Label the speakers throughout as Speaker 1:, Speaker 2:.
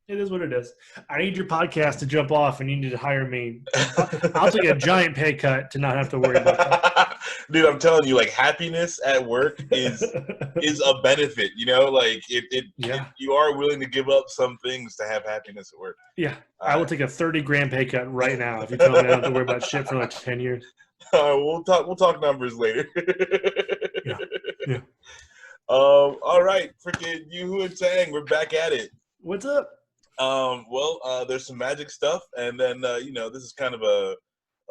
Speaker 1: It is what it is. I need your podcast to jump off, and you need to hire me. I'll take a giant pay cut to not have to worry about that.
Speaker 2: Dude, I'm telling you, like happiness at work is a benefit. You know, like you are willing to give up some things to have happiness at work.
Speaker 1: Yeah, I will take a 30 grand pay cut right now if you tell me I don't have to worry about shit for like 10 years.
Speaker 2: We'll talk numbers later.
Speaker 1: Yeah. Yeah.
Speaker 2: All right, freaking Yoo-Hoo and Tang, we're back at it.
Speaker 1: What's up?
Speaker 2: There's some magic stuff, and then this is kind of a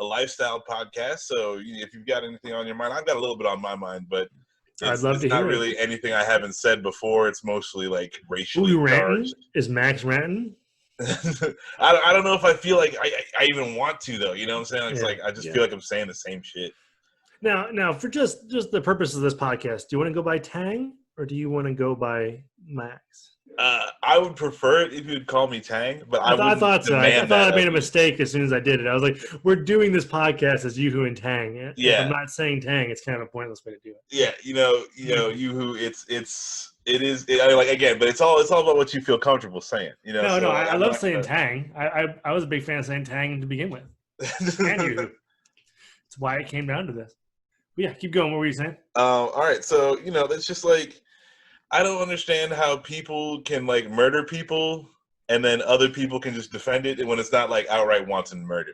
Speaker 2: lifestyle podcast. So if you've got anything on your mind, I've got a little bit on my mind, but it's not really anything I haven't said before. It's mostly like racially charged.
Speaker 1: Is Max ranting?
Speaker 2: I don't know if I feel like I even want to though. You know what I'm saying? It's like I just feel like I'm saying the same shit.
Speaker 1: Now, for just the purpose of this podcast, do you want to go by Tang or do you want to go by Max?
Speaker 2: I would prefer it if you'd call me Tang, but I
Speaker 1: thought so. I thought I made a mistake as soon as I did it. I was like, we're doing this podcast as Yoo-Hoo and Tang. Yeah. If I'm not saying Tang, it's kind of a pointless way to do it.
Speaker 2: Yeah, Yoo-Hoo, it is again, but it's all about what you feel comfortable saying. No,
Speaker 1: I love saying Tang. I was a big fan of saying Tang to begin with. And Yoo-Hoo. That's why it came down to this. But yeah, keep going. What were you saying?
Speaker 2: All right, so that's just like, I don't understand how people can like murder people and then other people can just defend it when it's not like outright wanton murder.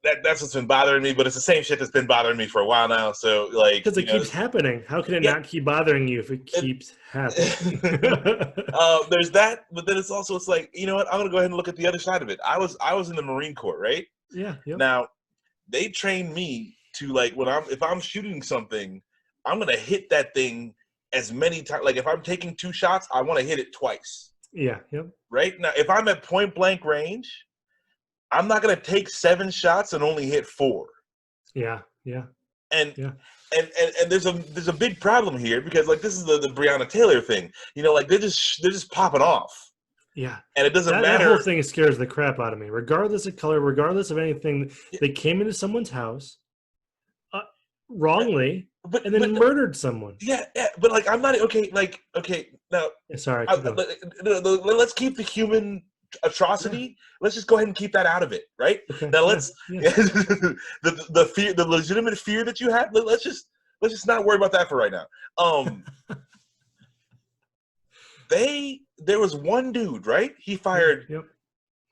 Speaker 2: That's what's been bothering me, but it's the same shit that's been bothering me for a while now. So like,
Speaker 1: because it keeps happening. How can it not keep bothering you if it keeps happening?
Speaker 2: There's that, but then it's like, you know what? I'm gonna go ahead and look at the other side of it. I was in the Marine Corps, right?
Speaker 1: Yeah. Yep.
Speaker 2: Now, they train me to like if I'm shooting something, I'm gonna hit that thing as many times. Like if I'm taking 2 shots, I want to hit it twice.
Speaker 1: Yeah. Yep.
Speaker 2: Right now, if I'm at point blank range, I'm not gonna take 7 shots and only hit 4.
Speaker 1: Yeah. Yeah.
Speaker 2: And there's a big problem here because like this is the Breonna Taylor thing. Like they're just popping off.
Speaker 1: Yeah.
Speaker 2: And it doesn't matter.
Speaker 1: That whole thing scares the crap out of me, regardless of color, regardless of anything. They came into someone's house wrongly. And then murdered someone.
Speaker 2: Yeah, but like I'm not okay. Now.
Speaker 1: Sorry.
Speaker 2: Let's keep the human atrocity. Yeah. Let's just go ahead and keep that out of it, right? Okay. Now let's the fear, the legitimate fear that you have. Let's just not worry about that for right now. There was one dude, right? He fired.
Speaker 1: Yep.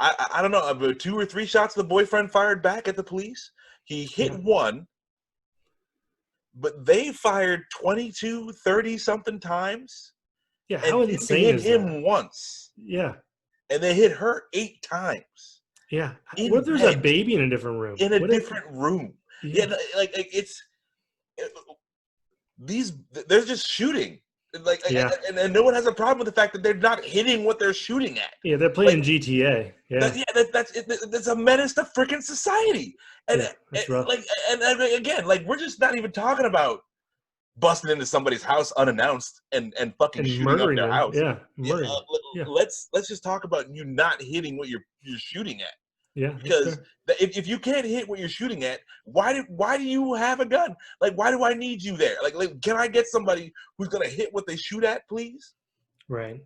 Speaker 2: I don't know, 2 or 3 shots. The boyfriend fired back at the police. He hit one. But they fired 22, 30-something times.
Speaker 1: Yeah, how insane is that?
Speaker 2: Hit him once.
Speaker 1: Yeah.
Speaker 2: And they hit her 8 times.
Speaker 1: Yeah. What if there's a baby in a different room?
Speaker 2: In a different room. Yeah, they're just shooting. And no one has a problem with the fact that they're not hitting what they're shooting at.
Speaker 1: Yeah, they're playing GTA. Yeah,
Speaker 2: that's a menace to freaking society. And
Speaker 1: that's rough.
Speaker 2: And again, like we're just not even talking about busting into somebody's house unannounced and fucking shooting up their house.
Speaker 1: Yeah,
Speaker 2: let's just talk about you not hitting what you're shooting at.
Speaker 1: Yeah,
Speaker 2: because if you can't hit what you're shooting at, why do you have a gun? Like, why do I need you there? Like, can I get somebody who's gonna hit what they shoot at, please?
Speaker 1: Right.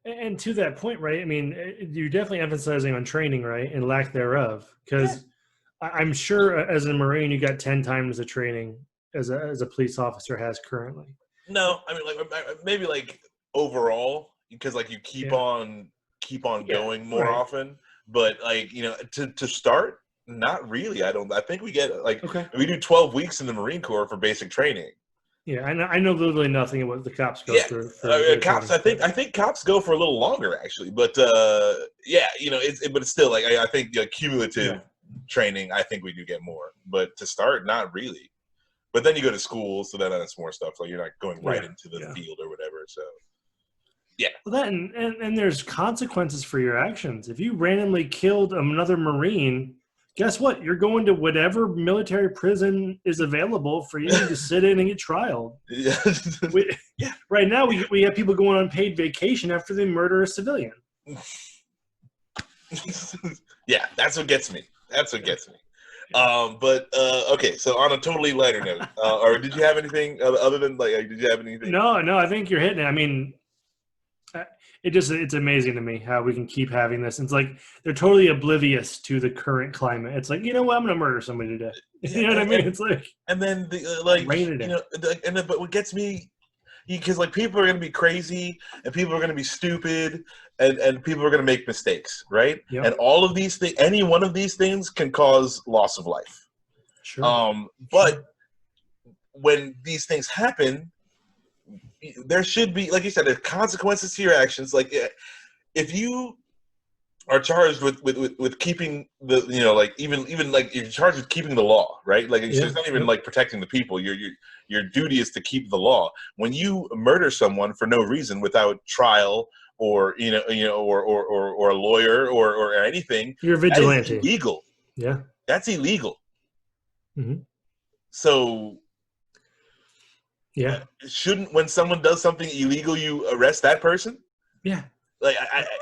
Speaker 1: And to that point, right? I mean, you're definitely emphasizing on training, right, and lack thereof. Because I'm sure, as a Marine, you got 10 times the training as a police officer has currently.
Speaker 2: No, I mean, like maybe like overall, because like you keep on going more often. But like to start, not really. I think we get we do 12 weeks in the Marine Corps for basic training.
Speaker 1: Yeah, I know literally nothing of what the cops go through.
Speaker 2: Cops, I think cops go for a little longer actually, but but it's still like I think cumulative training. I think we do get more, but to start, not really. But then you go to school, so then that's more stuff. Like you're not going right into the field or whatever. So. Yeah.
Speaker 1: Well, that and there's consequences for your actions. If you randomly killed another Marine, guess what? You're going to whatever military prison is available for you to sit in and get trialed. Right now, we have people going on paid vacation after they murder a civilian.
Speaker 2: Yeah, that's what gets me. But okay, so on a totally lighter note, or did you have anything other than did you have anything?
Speaker 1: No, I think you're hitting it. I mean, It's amazing to me how we can keep having this. It's like they're totally oblivious to the current climate. It's like, you know what, I'm gonna murder somebody today.
Speaker 2: Yeah,
Speaker 1: You know what I mean? It's like,
Speaker 2: and then
Speaker 1: rain it in.
Speaker 2: but what gets me, because like people are gonna be crazy and people are gonna be stupid and people are gonna make mistakes, right?
Speaker 1: Yep.
Speaker 2: And all of these things, any one of these things can cause loss of life.
Speaker 1: Sure.
Speaker 2: But when these things happen, there should be, like you said, consequences to your actions. Like if you are charged with keeping the, like even like you're charged with keeping the law, right? Like it's not even like protecting the people. Your duty is to keep the law. When you murder someone for no reason without trial or or a lawyer or anything,
Speaker 1: you're a vigilante.
Speaker 2: That is illegal.
Speaker 1: Yeah,
Speaker 2: that's illegal.
Speaker 1: Mm-hmm.
Speaker 2: So
Speaker 1: yeah,
Speaker 2: shouldn't, when someone does something illegal, you arrest that person?
Speaker 1: Yeah.
Speaker 2: Like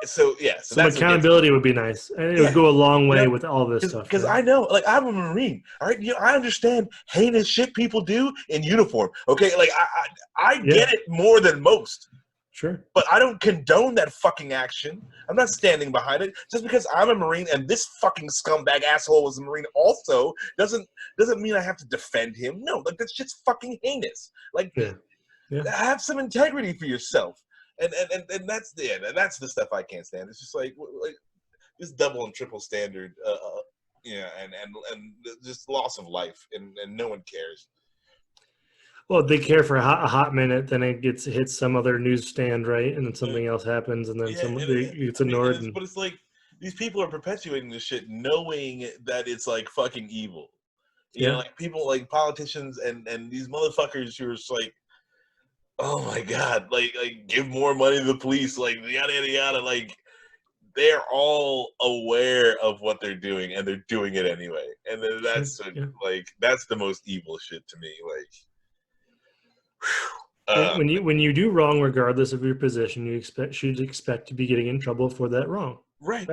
Speaker 2: so
Speaker 1: some accountability would be nice, and it would go a long way with all this stuff.
Speaker 2: Because I know, like, I'm a Marine, all right. I understand heinous shit people do in uniform. Okay, like I get it more than most.
Speaker 1: Sure.
Speaker 2: But I don't condone that fucking action. I'm not standing behind it. Just because I'm a Marine and this fucking scumbag asshole was a Marine also doesn't mean I have to defend him. No, like that's just fucking heinous. Like, have some integrity for yourself. And that's the stuff I can't stand. It's just like this double and triple standard, and just loss of life, and no one cares.
Speaker 1: Well, they care for a hot minute, then it hits some other newsstand, right? And then something else happens, and then somebody gets ignored.
Speaker 2: But it's like these people are perpetuating this shit, knowing that it's like fucking evil. You know, like people, like politicians, and these motherfuckers who are just like, oh my god, like give more money to the police, like yada yada yada. Like they're all aware of what they're doing, and they're doing it anyway. And then that's like that's the most evil shit to me. Like.
Speaker 1: When you do wrong, regardless of your position, you should expect to be getting in trouble for that wrong.
Speaker 2: Right.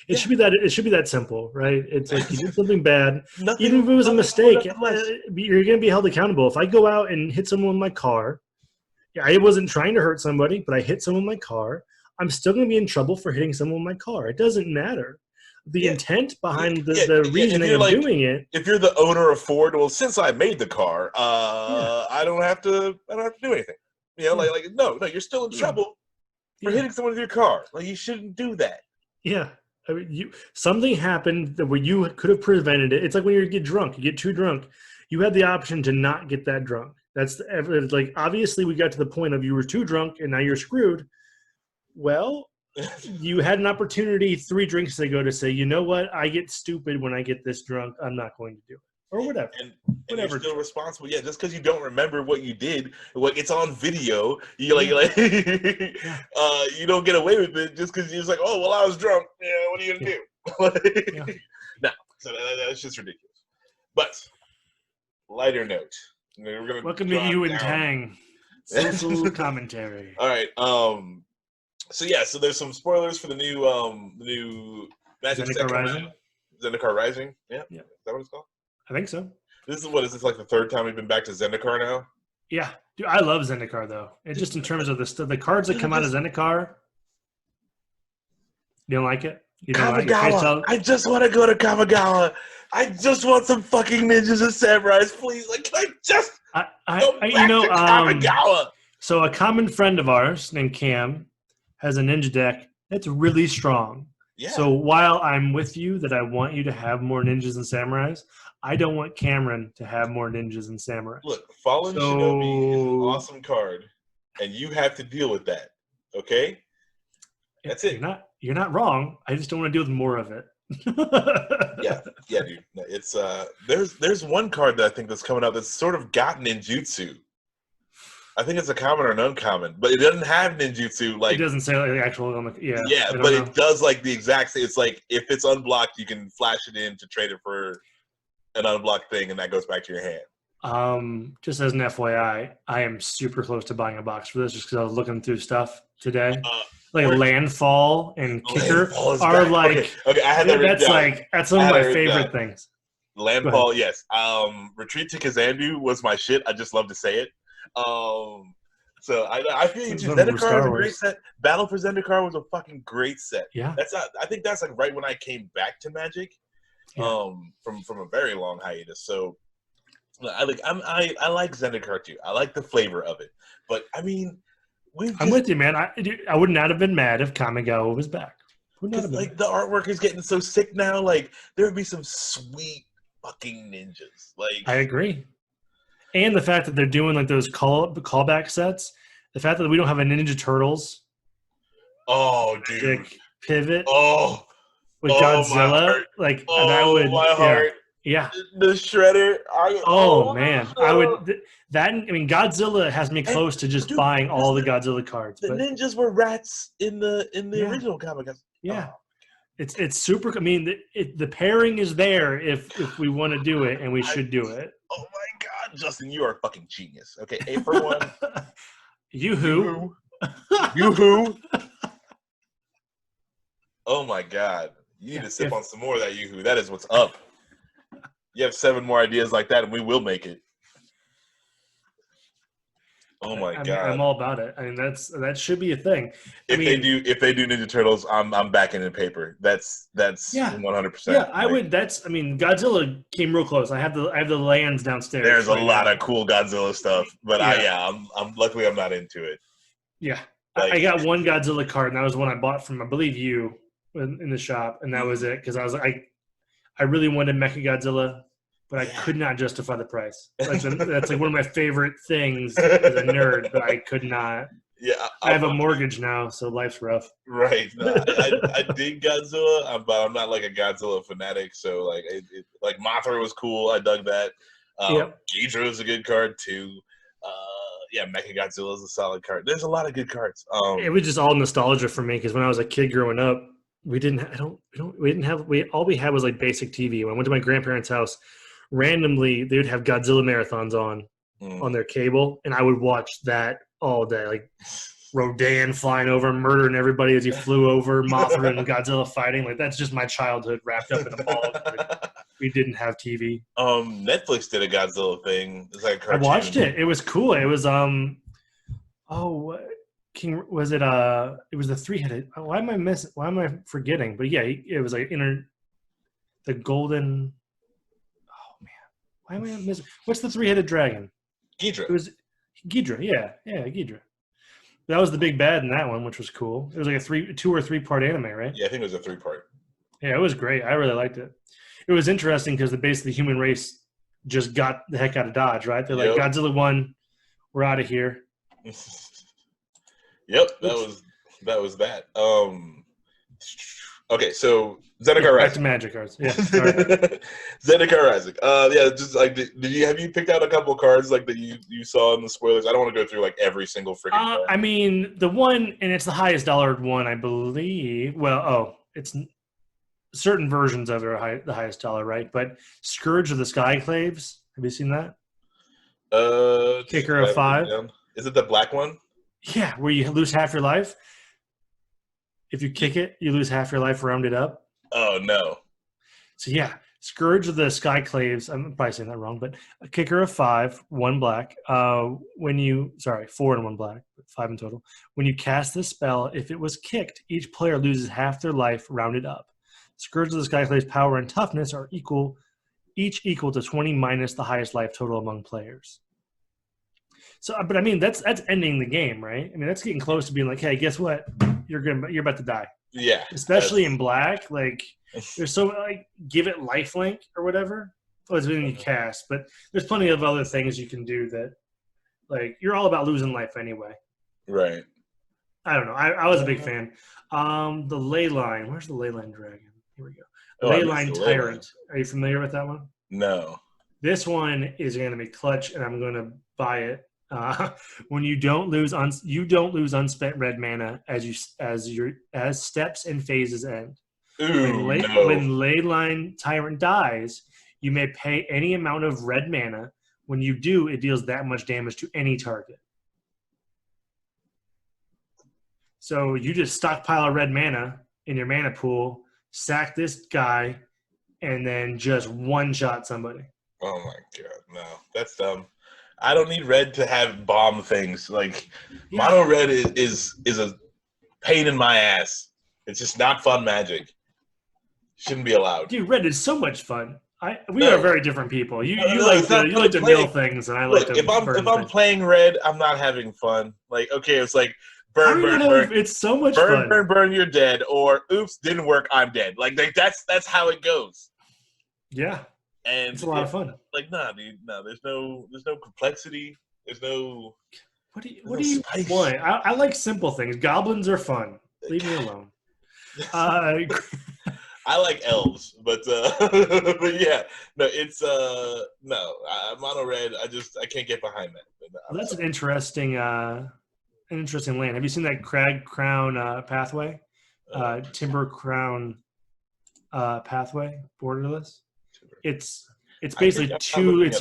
Speaker 1: It should be that simple, right? It's like you did something bad, even if it was a mistake, you're going to be held accountable. If I go out and hit someone with my car, I wasn't trying to hurt somebody, but I hit someone with my car, I'm still going to be in trouble for hitting someone with my car. It doesn't matter. The intent behind the reasoning of doing it.
Speaker 2: If you're the owner of Ford, well, since I made the car, I don't have to do anything. You know, like no, you're still in trouble for hitting someone with your car. Like you shouldn't do that.
Speaker 1: Yeah, I mean, something happened where you could have prevented it. It's like when you get drunk, you get too drunk. You had the option to not get that drunk. That's like obviously we got to the point of you were too drunk and now you're screwed. Well. You had an opportunity 3 drinks ago to say, you know what, I get stupid when I get this drunk. I'm not going to do it, or whatever.
Speaker 2: And you're still responsible. Yeah, just because you don't remember what you did, like it's on video, you you don't get away with it just because you're just like, oh well, I was drunk. Yeah, what are you gonna do? No, so that's just ridiculous. But lighter note, we're gonna
Speaker 1: welcome to you and Tang social commentary.
Speaker 2: All right. So there's some spoilers for the new Magic
Speaker 1: Zendikar Rising.
Speaker 2: Zendikar Rising, yeah. Is that what it's called?
Speaker 1: I think so.
Speaker 2: Is this like the 3rd time we've been back to Zendikar now?
Speaker 1: Yeah, dude, I love Zendikar though. It's just in terms of the cards that come out of Zendikar. You don't like it? You don't
Speaker 2: Kamigawa. I just want to go to Kamigawa. I just want some fucking ninjas and samurais, please. Like, can I just go back to Kamigawa?
Speaker 1: So a common friend of ours named Cam has a ninja deck that's really strong.
Speaker 2: Yeah.
Speaker 1: So while I'm with you that I want you to have more ninjas and samurais, I don't want Cameron to have more ninjas and samurais.
Speaker 2: Look, Fallen Shinobi is an awesome card, and you have to deal with that. Okay? That's it.
Speaker 1: You're not wrong. I just don't want to deal with more of it.
Speaker 2: yeah, dude. It's there's one card that I think that's coming out that's sort of got ninjutsu. I think it's a common or an uncommon, but it doesn't have ninjutsu. Like
Speaker 1: it doesn't say like the actual on the
Speaker 2: but it does like the exact same. It's like if it's unblocked, you can flash it in to trade it for an unblocked thing, and that goes back to your hand.
Speaker 1: Just as an FYI, I am super close to buying a box for this just because I was looking through stuff today. Like Landfall and Kicker are like
Speaker 2: okay. I had
Speaker 1: that's one of my favorite things.
Speaker 2: Landfall, yes. Retreat to Kazandu was my shit. I just love to say it. So I feel you.
Speaker 1: It's
Speaker 2: Too.
Speaker 1: fun from
Speaker 2: Zendikar
Speaker 1: Star
Speaker 2: was a
Speaker 1: Wars.
Speaker 2: great set. Battle for Zendikar was a fucking great set.
Speaker 1: Yeah.
Speaker 2: I think that's like right when I came back to Magic,
Speaker 1: Yeah.
Speaker 2: from a very long hiatus. So I like Zendikar too. I like the flavor of it. But I mean,
Speaker 1: I'm with you, man. I would not have been mad if Kamigawa was back. Would not have
Speaker 2: because
Speaker 1: been
Speaker 2: like
Speaker 1: mad.
Speaker 2: the artwork is getting so sick now. Like there would be some sweet fucking ninjas. Like
Speaker 1: I agree. And the fact that they're doing like those callback sets, the fact that we don't have a Ninja Turtles
Speaker 2: oh dude,
Speaker 1: Magic pivot
Speaker 2: oh
Speaker 1: with
Speaker 2: oh my
Speaker 1: Godzilla,
Speaker 2: heart,
Speaker 1: like that
Speaker 2: oh
Speaker 1: would,
Speaker 2: my
Speaker 1: yeah,
Speaker 2: heart.
Speaker 1: yeah.
Speaker 2: The shredder.
Speaker 1: Oh
Speaker 2: Oh,
Speaker 1: man,
Speaker 2: the
Speaker 1: I
Speaker 2: shredder.
Speaker 1: would that. I mean, Godzilla has me
Speaker 2: And
Speaker 1: close to just
Speaker 2: dude,
Speaker 1: buying
Speaker 2: because
Speaker 1: all the Godzilla cards,
Speaker 2: the
Speaker 1: but
Speaker 2: ninjas were rats in the
Speaker 1: yeah,
Speaker 2: original comic.
Speaker 1: yeah.
Speaker 2: Oh,
Speaker 1: It's super. I mean, the pairing is there if we want to do it, and we
Speaker 2: I,
Speaker 1: should do it.
Speaker 2: oh my god, Justin, you are a fucking genius. Okay, A for one.
Speaker 1: You
Speaker 2: You
Speaker 1: who?
Speaker 2: who? You who? Oh my god. You need
Speaker 1: Yeah,
Speaker 2: to sip on some more of that yoo-hoo. That is what's up. You have 7 more ideas like that, and we will make it. Oh my
Speaker 1: I'm
Speaker 2: god.
Speaker 1: all about it. I mean, that should be a thing.
Speaker 2: If they do Ninja Turtles, I'm backing in paper. That's
Speaker 1: Yeah,
Speaker 2: 100%.
Speaker 1: yeah. I
Speaker 2: Like,
Speaker 1: would. I mean, Godzilla came real close. I have the lands downstairs.
Speaker 2: there's a
Speaker 1: right
Speaker 2: lot
Speaker 1: now.
Speaker 2: of cool Godzilla stuff, but
Speaker 1: Yeah.
Speaker 2: I'm luckily I'm not into it.
Speaker 1: Yeah,
Speaker 2: Like,
Speaker 1: I got one Godzilla card, and that was one I bought from, I believe, you in the shop, and that was it because I was like, I really wanted Mecha Godzilla, but I could not justify the price. Like that's like one of my favorite things as a nerd, but I could not.
Speaker 2: yeah,
Speaker 1: I have a mortgage now, so life's rough.
Speaker 2: right. No, I dig Godzilla, but I'm not like a Godzilla fanatic. So like, like Mothra was cool. I dug that.
Speaker 1: Yep.
Speaker 2: Ghidorah is a good card too. Yeah, Mecha Godzilla is a solid card. There's a lot of good cards.
Speaker 1: It was just all nostalgia for me because when I was a kid growing up, we didn't. We didn't have. All we had was like basic TV. When I went to my grandparents' house, randomly they would have Godzilla marathons on their cable, and I would watch that all day. Like Rodan flying over, murdering everybody as he flew over, Mothra and Godzilla fighting. Like that's just my childhood wrapped up in a ball. We didn't have TV.
Speaker 2: Netflix did a Godzilla thing. It's like a
Speaker 1: I
Speaker 2: cartoon.
Speaker 1: watched it. It was cool. It was King was it it was the 3-headed. Why am I missing? Why am I forgetting? But yeah, it was like the golden. Oh man, why am I missing? What's the 3-headed dragon?
Speaker 2: Ghidorah.
Speaker 1: It was Ghidorah. Yeah, Ghidorah. That was the big bad in that one, which was cool. It was like a 2 or 3 part anime, right?
Speaker 2: Yeah, I think it was a 3-part.
Speaker 1: Yeah, it was great. I really liked it. It was interesting because basically the human race just got the heck out of Dodge, right? They're like, Godzilla won. We're out of here.
Speaker 2: Yep, that was that. Okay, so Zendikar Rising.
Speaker 1: Back to Magic cards. Yeah.
Speaker 2: Zendikar Rising. Yeah, just like have you picked out a couple of cards like that you saw in the spoilers? I don't want to go through like every single freaking card.
Speaker 1: I mean, the one, and it's the highest dollared one, I believe. Well, it's certain versions of it are the highest dollar, right? But Scourge of the Skyclaves. Have you seen that? Kicker of 5.
Speaker 2: Is it the black one?
Speaker 1: Yeah, where you lose half your life. If you kick it, you lose half your life rounded up.
Speaker 2: Oh, no.
Speaker 1: So, yeah, Scourge of the Skyclaves. I'm probably saying that wrong, but a kicker of 5, 1 black. 4 and 1 black, 5 in total. When you cast this spell, if it was kicked, each player loses half their life rounded up. Scourge of the Skyclaves' power and toughness are equal to 20 minus the highest life total among players. So, but I mean, that's ending the game, right? I mean, that's getting close to being like, hey, guess what? You're about to die.
Speaker 2: Yeah.
Speaker 1: Especially in black, like there's so like give it lifelink or whatever. Oh, it's when you cast, but there's plenty of other things you can do that, like you're all about losing life anyway.
Speaker 2: Right.
Speaker 1: I don't know. I was a big fan. The ley line. Where's the ley line dragon? Here we go. Ley line tyrant. Are you familiar with that one?
Speaker 2: No.
Speaker 1: This one is going to be clutch, and I'm going to buy it. When you don't lose unspent red mana as steps and phases end.
Speaker 2: Ooh,
Speaker 1: when ley line tyrant dies, you may pay any amount of red mana. When you do, it deals that much damage to any target. So you just stockpile red mana in your mana pool, sack this guy, and then just one-shot somebody.
Speaker 2: Oh my god, no, that's dumb. I don't need red to have bomb things. Like
Speaker 1: Yeah.
Speaker 2: mono red is a pain in my ass. It's just not fun magic. Shouldn't be allowed.
Speaker 1: Dude, red is so much fun. We are
Speaker 2: No,
Speaker 1: very different people. You
Speaker 2: no, it's not
Speaker 1: you
Speaker 2: fun
Speaker 1: like to
Speaker 2: playing.
Speaker 1: mill things, and I like
Speaker 2: Look,
Speaker 1: to
Speaker 2: if
Speaker 1: burn
Speaker 2: I'm
Speaker 1: things.
Speaker 2: playing red, I'm not having fun. Like, okay, it's like
Speaker 1: How are
Speaker 2: burn,
Speaker 1: you
Speaker 2: burn,
Speaker 1: not
Speaker 2: burn,
Speaker 1: having? It's so much
Speaker 2: burn,
Speaker 1: fun.
Speaker 2: burn, burn, you're dead, or oops, didn't work, I'm dead. Like that's how it goes.
Speaker 1: Yeah,
Speaker 2: And
Speaker 1: it's a lot of fun.
Speaker 2: Like, nah, dude, no, there's no complexity. There's no
Speaker 1: What do you
Speaker 2: spice.
Speaker 1: want? I like simple things. Goblins are fun. Leave me alone.
Speaker 2: I like elves, but but yeah, no, it's mono red. I can't get behind that.
Speaker 1: Well, that's an interesting land. Have you seen that Crag Crown pathway? Timber Crown pathway, borderless. It's basically two. It's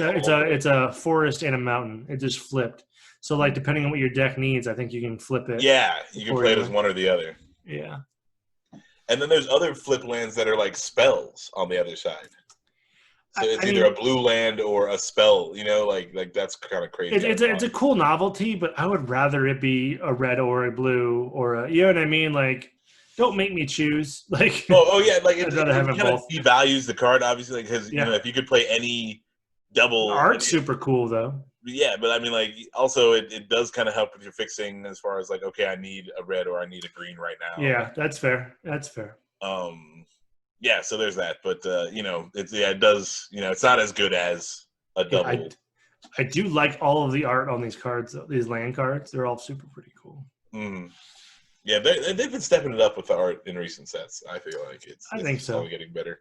Speaker 1: a forest and a mountain. It just flipped. So like depending on what your deck needs, I think you can flip it.
Speaker 2: Yeah, you can play it as one or the other.
Speaker 1: Yeah.
Speaker 2: And then there's other flip lands that are like spells on the other side. So it's either a blue land or a spell, you know, like that's kind of crazy.
Speaker 1: It's a cool novelty, but I would rather it be a red or a blue or a, you know what I mean? Like, don't make me choose. Like,
Speaker 2: oh yeah, like
Speaker 1: I'd rather have it
Speaker 2: kind of
Speaker 1: both.
Speaker 2: devalues the card, obviously, because you know if you could play any double,
Speaker 1: the art's super cool though.
Speaker 2: Yeah, but I mean, like, also it does kind of help with your fixing as far as like, okay, I need a red or I need a green right now.
Speaker 1: Yeah, that's fair. That's fair.
Speaker 2: Yeah, so there's that, but you know, it does, you know, it's not as good as a double.
Speaker 1: Yeah, I do like all of the art on these cards, these land cards. They're all super pretty cool.
Speaker 2: Mm. Yeah, they've been stepping it up with the art in recent sets. I feel like it's
Speaker 1: think so.
Speaker 2: Only getting better.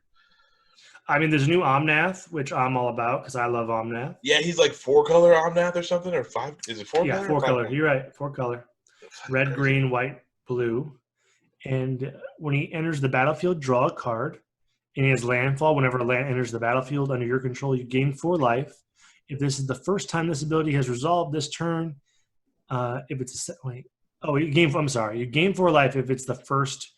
Speaker 1: I mean, there's a new Omnath, which I'm all about because I love Omnath.
Speaker 2: Yeah, he's like 4-color Omnath or something, or 5. Is it 4-color?
Speaker 1: Yeah, 4-color. You're right, 4-color. Red, green, white, blue. And when he enters the battlefield, draw a card. In his landfall, whenever a land enters the battlefield under your control, you gain 4 life. If this is the first time this ability has resolved this turn, if it's you gain 4 life if it's the first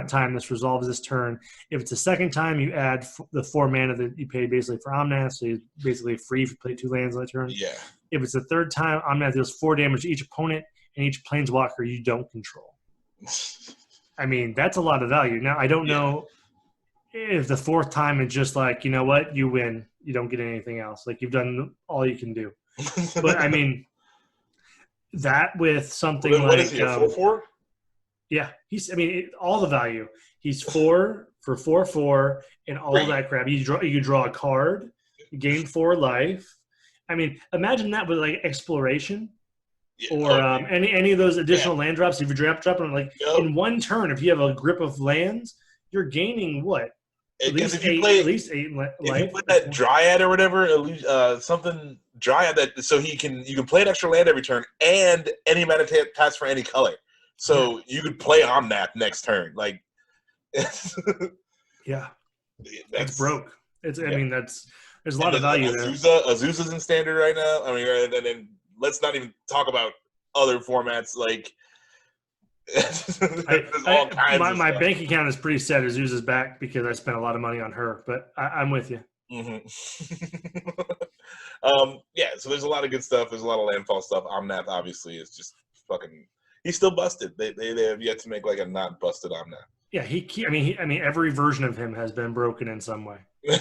Speaker 1: time this resolves this turn. If it's the second time, you add the 4 mana that you pay basically for Omnath, so you're basically free if you play 2 lands on that turn.
Speaker 2: Yeah.
Speaker 1: If it's the third time, Omnath deals 4 damage to each opponent and each planeswalker you don't control. I mean, that's a lot of value. Now, I don't know if the 4th time it's just like, you know what, you win. You don't get anything else. Like, you've done all you can do. But, I mean, that with something
Speaker 2: what is he, a 4/4?
Speaker 1: Yeah. All the value. He's 4 for 4/4 and all that crap. You draw a card, you gain 4 life. I mean, imagine that with, like, exploration. Yeah. Or any of those additional land drops. If you drop them, like, in one turn, if you have a grip of lands, you're gaining what? At least 8 life.
Speaker 2: If you play that Dryad or whatever, at least something Dryad you can play an extra land every turn and any mana taps for any color. So you could play Omnath next turn. Like,
Speaker 1: yeah, that's broke. There's a lot of value there.
Speaker 2: Azusa's in standard right now. I mean, and then let's not even talk about other formats like.
Speaker 1: My bank account is pretty set. Azusa's back because I spent a lot of money on her, but I'm with you.
Speaker 2: Mm-hmm. Yeah, so there's a lot of good stuff. There's a lot of landfall stuff. Omnath obviously is just fucking. He's still busted. They have yet to make like a not busted Omnath.
Speaker 1: Yeah, every version of him has been broken in some way.
Speaker 2: Yeah.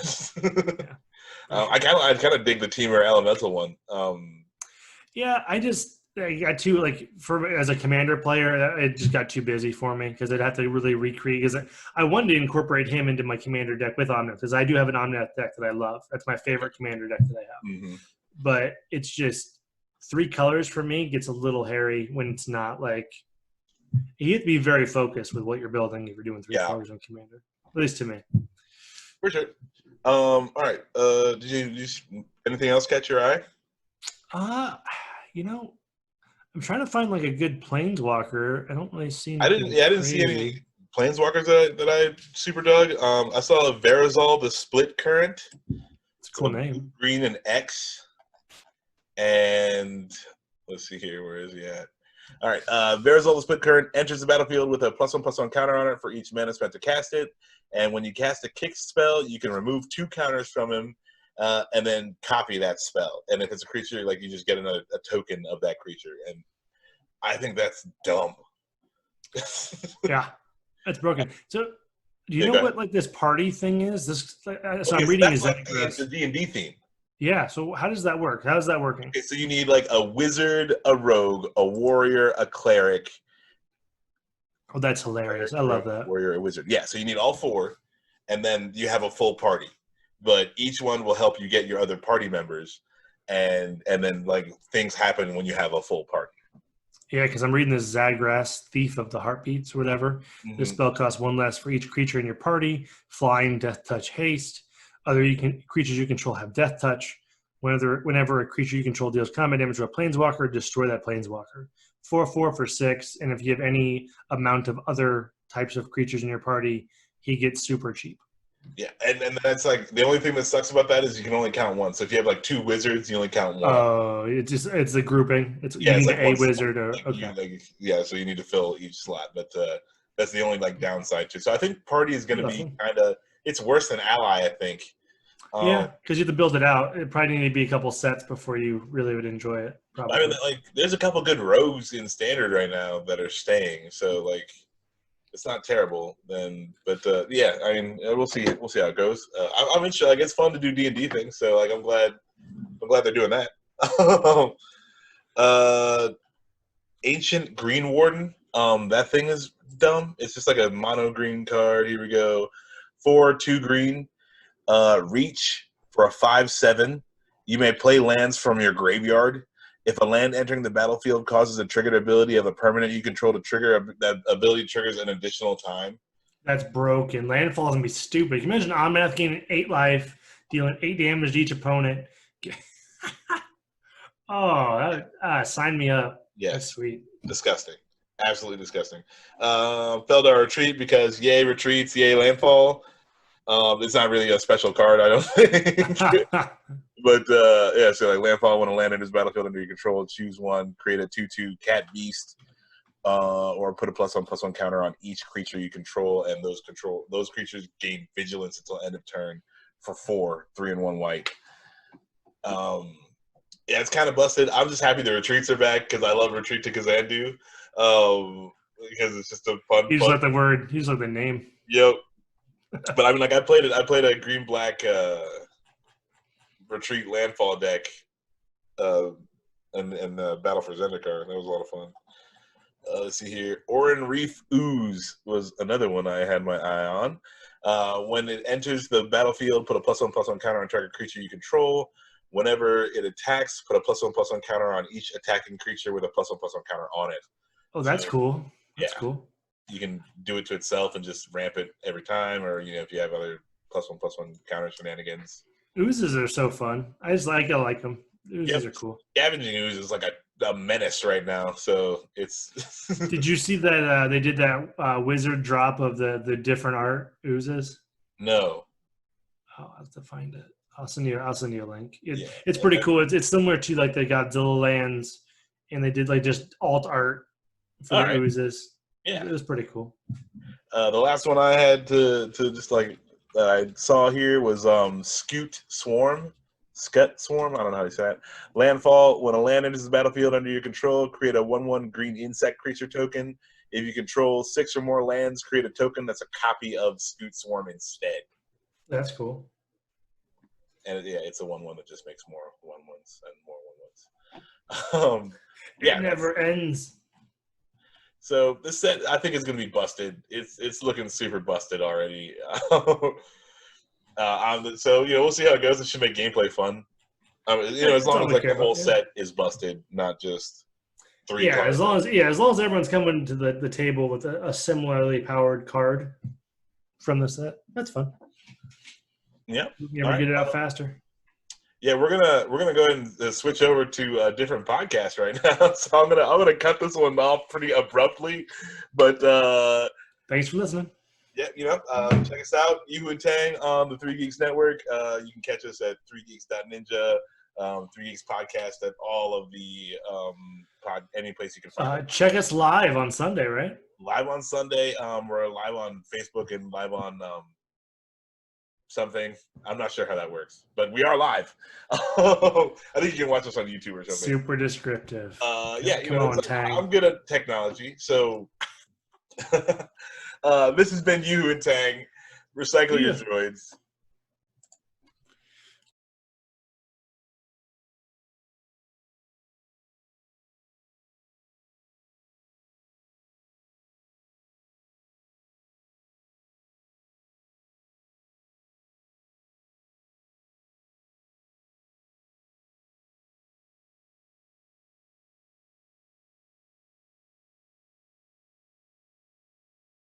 Speaker 2: I kind of dig the Teamer Elemental one.
Speaker 1: Yeah, I got too, like, as a commander player, it just got too busy for me because I'd have to really recreate. Because I wanted to incorporate him into my commander deck with Omnath because I do have an Omnath deck that I love. That's my favorite commander deck that I have. Mm-hmm. But it's just 3 colors for me gets a little hairy when it's not like you have to be very focused with what you're building if you're doing 3 colors on commander. At least to me.
Speaker 2: For sure. All right. Did you anything else catch your eye?
Speaker 1: I'm trying to find like a good planeswalker. I don't really see.
Speaker 2: I didn't see any planeswalkers that I super dug. I saw Verazal, the Split Current.
Speaker 1: It's a cool name.
Speaker 2: Green and X. And let's see here. Where is he at? All right. Verazal, the Split Current enters the battlefield with a +1/+1 counter on it for each mana spent to cast it. And when you cast a kick spell, you can remove 2 counters from him. and then copy that spell. And if it's a creature, like you just get a token of that creature. And I think that's dumb.
Speaker 1: Yeah, that's broken. So, do you
Speaker 2: Yeah,
Speaker 1: know what like this party thing is? This so I'm reading
Speaker 2: that's
Speaker 1: is
Speaker 2: like
Speaker 1: that
Speaker 2: the D&D theme.
Speaker 1: yeah. So how does that work? How is that working?
Speaker 2: Okay, so you need like a wizard, a rogue, a warrior, a cleric.
Speaker 1: Oh, that's hilarious. I love that.
Speaker 2: Warrior, a wizard. Yeah, so you need all 4, and then you have a full party. But each one will help you get your other party members, and then like things happen when you have a full party.
Speaker 1: Yeah, because I'm reading this Zagras, Thief of the Heartbeats, or whatever.
Speaker 2: Mm-hmm.
Speaker 1: This spell costs 1 less for each creature in your party. Flying, Death Touch, Haste. Other creatures you control have Death Touch. Whenever a creature you control deals combat damage to a planeswalker, destroy that planeswalker. 4/4 for 6, and if you have any amount of other types of creatures in your party, he gets super cheap.
Speaker 2: Yeah, and that's like the only thing that sucks about that is you can only count one. So if you have like 2 wizards, you only count 1.
Speaker 1: Oh, it's the grouping. You need
Speaker 2: like
Speaker 1: a wizard or
Speaker 2: okay. So you need to fill each slot, but that's the only like downside too. So I think party is going to be kind of it's worse than ally. I think.
Speaker 1: Yeah, because you have to build it out. It probably need to be a couple sets before you really would enjoy it. Probably.
Speaker 2: I mean, like, there's a couple good rogues in standard right now that are staying, so like, it's not terrible. But yeah, I mean, we'll see how it goes. I'm interested. Like, it's fun to do D&D things, so like, I'm glad they're doing that. Ancient Green Warden. That thing is dumb. It's just like a mono green card. Here we go. 4, 2 green. Reach for a 5/7. You may play lands from your graveyard. If a land entering the battlefield causes a triggered ability of a permanent you control to trigger, that ability triggers an additional time.
Speaker 1: That's broken. Landfall is going to be stupid. Can you imagine Omnath gaining 8 life, dealing 8 damage to each opponent? Sign me up.
Speaker 2: Yes.
Speaker 1: That's sweet.
Speaker 2: Disgusting. Absolutely disgusting. Feldar Retreat because yay retreats, yay landfall. It's not really a special card, I don't think. But yeah, so like landfall, when a land enters battlefield under your control, choose one, create a 2/2 cat beast, or put a +1/+1 counter on each creature you control, and those creatures gain vigilance until end of turn for 4, 3 and 1 white. Yeah, it's kind of busted. I'm just happy the retreats are back because I love retreat to Kazandu. Because it's just a fun.
Speaker 1: You just like the word. You just like the name.
Speaker 2: Yep. But I mean, like I played a green black retreat landfall deck, in the Battle for Zendikar. That was a lot of fun. Let's see here. Orin Reef Ooze was another one I had my eye on. When it enters the battlefield, put a +1/+1 counter on target creature you control. Whenever it attacks, put a +1/+1 counter on each attacking creature with a +1/+1 counter on it.
Speaker 1: Oh, that's cool. That's
Speaker 2: yeah.
Speaker 1: cool.
Speaker 2: You can do it to itself and just ramp it every time, or if you have other +1/+1 counter shenanigans.
Speaker 1: Oozes are so fun. I like them. Oozes are cool.
Speaker 2: Scavenging ooze is like a menace right now, so it's.
Speaker 1: Did you see that they did that wizard drop of the different art oozes?
Speaker 2: No.
Speaker 1: Oh, I have to find it. I'll send you a link. It's pretty cool. It's similar to like the Godzilla lands, and they did like just alt art for the oozes. Yeah, it was pretty cool.
Speaker 2: The last one I had to just like that I saw here was Scut Swarm. I don't know how to say it. Landfall. When a land enters the battlefield under your control, create a 1/1 green insect creature token. If you control 6 or more lands, create a token that's a copy of Scut Swarm instead.
Speaker 1: That's cool.
Speaker 2: And yeah, it's a 1/1 that just makes more 1/1s and more 1/1s.
Speaker 1: It never ends.
Speaker 2: So this set, I think, is going to be busted. It's looking super busted already. So we'll see how it goes. It should make gameplay fun. As long as like the whole set is busted, not just 3 cards.
Speaker 1: As long as everyone's coming to the table with a similarly powered card from the set, that's fun.
Speaker 2: Yeah,
Speaker 1: get it out faster.
Speaker 2: Yeah, we're gonna go ahead and switch over to a different podcast right now. So I'm gonna cut this one off pretty abruptly, but
Speaker 1: thanks for listening.
Speaker 2: Yeah, check us out, Yuhu and Tang on the 3 Geeks Network. You can catch us at 3geeks.ninja, 3 Geeks Podcast at all of the any place you can find.
Speaker 1: Check us live on Sunday, right?
Speaker 2: Live on Sunday. We're live on Facebook and live on something. I'm not sure how that works, but we are live. I think you can watch us on YouTube or something.
Speaker 1: Super descriptive.
Speaker 2: Yeah,
Speaker 1: Come on, Tang.
Speaker 2: I'm good at technology, so this has been you and Tang. Recycle your droids.